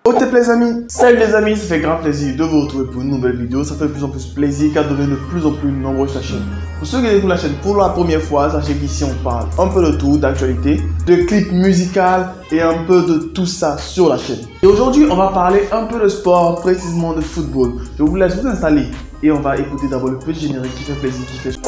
Au top les amis, salut les amis, ça fait grand plaisir de vous retrouver pour une nouvelle vidéo. Ça fait de plus en plus plaisir car devenez de plus en plus nombreux sur la chaîne. Pour ceux qui découvrent la chaîne pour la première fois, sachez qu'ici on parle un peu de tout, d'actualité, de clips musicaux et un peu de tout ça sur la chaîne. Et aujourd'hui on va parler un peu de sport, précisément de football. Je vous laisse vous installer et on va écouter d'abord le petit générique qui fait plaisir, qui fait...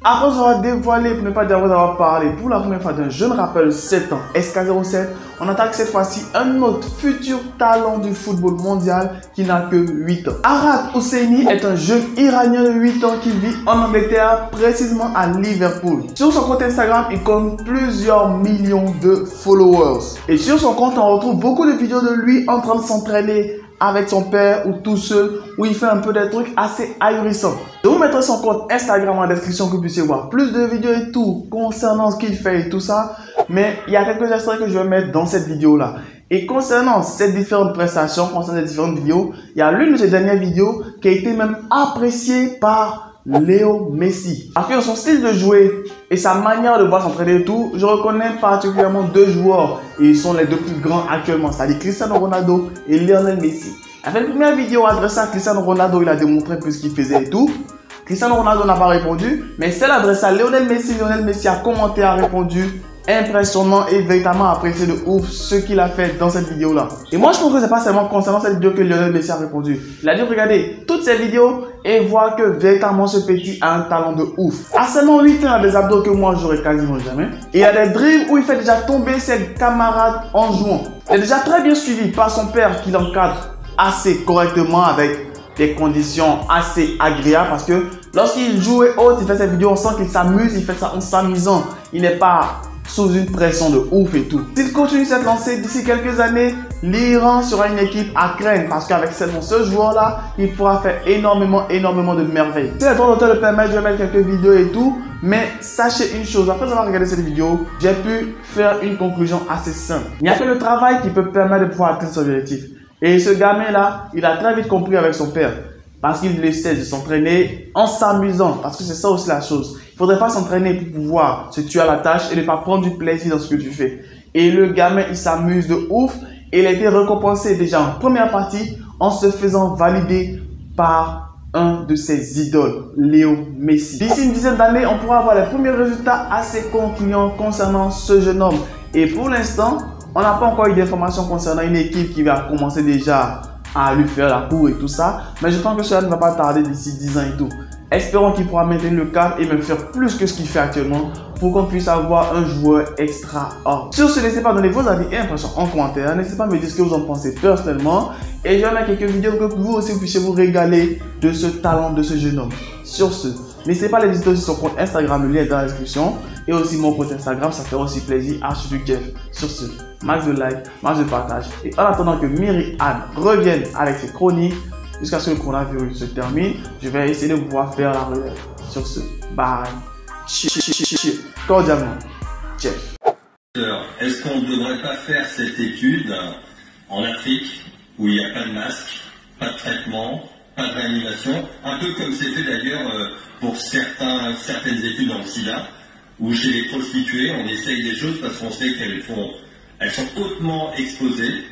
Après avoir dévoilé, pour ne pas dire avoir parlé pour la première fois d'un jeune rappeur de 7 ans, SK07, on attaque cette fois-ci un autre futur talent du football mondial qui n'a que 8 ans. Arad Hosseini est un jeune iranien de 8 ans qui vit en Angleterre, précisément à Liverpool. Sur son compte Instagram, il compte plusieurs millions de followers. Et sur son compte, on retrouve beaucoup de vidéos de lui en train de s'entraîner avec son père ou tout seul, où il fait un peu des trucs assez ahurissants. Je vous mettrai son compte Instagram en description que vous puissiez voir plus de vidéos et tout concernant ce qu'il fait et tout ça. Mais il y a quelques extraits que je vais mettre dans cette vidéo là. Et concernant ces différentes prestations, concernant les différentes vidéos, il y a l'une de ces dernières vidéos qui a été même appréciée par Léo Messi. Parce que son style de jouer et sa manière de voir s'entraîner et tout, je reconnais particulièrement deux joueurs. Et ils sont les deux plus grands actuellement, c'est-à-dire Cristiano Ronaldo et Lionel Messi. Il a fait une première vidéo adressée à Cristiano Ronaldo, il a démontré un peu ce qu'il faisait et tout. Cristiano Ronaldo n'a pas répondu, mais celle adressée à Lionel Messi a commenté, a répondu. Impressionnant et véritablement apprécié de ouf ce qu'il a fait dans cette vidéo là. Et moi je trouve que c'est pas seulement concernant cette vidéo que Lionel Messi a répondu. Il a dit regardez toutes ces vidéos et voir que véritablement ce petit a un talent de ouf. À seulement 8 ans, il a des abdos que moi j'aurais quasiment jamais. Et il y a des dribbles où il fait déjà tomber ses camarades en jouant. Il est déjà très bien suivi par son père qui l'encadre assez correctement avec des conditions assez agréables parce que lorsqu'il joue et autres, il fait cette vidéo, on sent qu'il s'amuse, il fait ça en s'amusant. Il n'est pas sous une pression de ouf et tout. S'il continue cette lancée, d'ici quelques années, l'Iran sera une équipe à craindre parce qu'avec seulement ce joueur-là, il pourra faire énormément de merveilles. Si le temps d'auteur le permet, je vais mettre quelques vidéos et tout, mais sachez une chose, après avoir regardé cette vidéo, j'ai pu faire une conclusion assez simple. Il n'y a que le travail qui peut permettre de pouvoir atteindre son objectif. Et ce gamin-là, il a très vite compris avec son père. Parce qu'il essaie de s'entraîner en s'amusant. Parce que c'est ça aussi la chose. Il ne faudrait pas s'entraîner pour pouvoir se tuer à la tâche et ne pas prendre du plaisir dans ce que tu fais. Et le gamin, il s'amuse de ouf. Et il a été récompensé déjà en première partie en se faisant valider par un de ses idoles, Léo Messi. D'ici une dizaine d'années, on pourra avoir les premiers résultats assez concluants concernant ce jeune homme. Et pour l'instant, on n'a pas encore eu d'informations concernant une équipe qui va commencer déjà à lui faire la cour et tout ça, mais je pense que cela ne va pas tarder d'ici 10 ans et tout. Espérons qu'il pourra maintenir le cap et même faire plus que ce qu'il fait actuellement pour qu'on puisse avoir un joueur extraordinaire. Sur ce, n'hésitez pas à donner vos avis et impressions en commentaire. N'hésitez pas à me dire ce que vous en pensez personnellement. Et je vais mettre quelques vidéos pour que vous aussi vous puissiez vous régaler de ce talent de ce jeune homme. Sur ce, n'hésitez pas à les visiter aussi sur son compte Instagram, le lien est dans la description. Et aussi mon compte Instagram, ça fait aussi plaisir, @Jeff. Sur ce, max de like, max de partage. Et en attendant que Myriam revienne avec ses chroniques, jusqu'à ce que le coronavirus se termine, je vais essayer de pouvoir faire la relève. Sur ce, bye. Cordialement, Jeff. Est-ce qu'on ne devrait pas faire cette étude en Afrique où il n'y a pas de masque, pas de traitement, pas de réanimation, un peu comme c'est fait d'ailleurs pour certaines études en sida, où chez les prostituées on essaye des choses parce qu'on sait qu'elles sont hautement exposées.